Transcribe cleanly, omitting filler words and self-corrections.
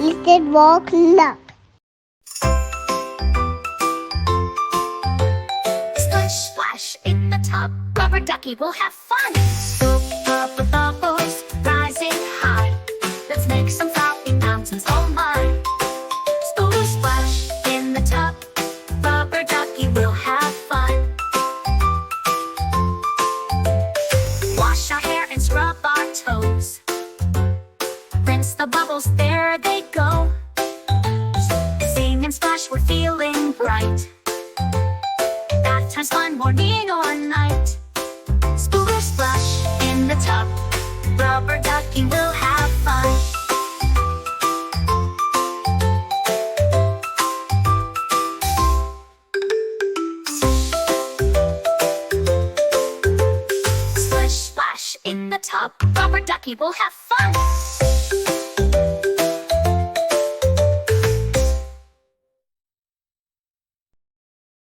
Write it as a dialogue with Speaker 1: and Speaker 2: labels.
Speaker 1: twisted wall clock.
Speaker 2: Splish, splash in the tub, rubber ducky will have fun. Scoop up the bubbles, rising high. Let's make some floppy mountains, oh my. Splish, splash in the tub, rubber ducky will have fun. Wash our hair and scrub our toes. Rinse the bubbles, there they go. Sing and splash, we're feeling bright. Bath time's fun, morning or night. Splish, splash in the tub, rubber ducky will have fun. Splish, splash in the tub, rubber ducky will have fun.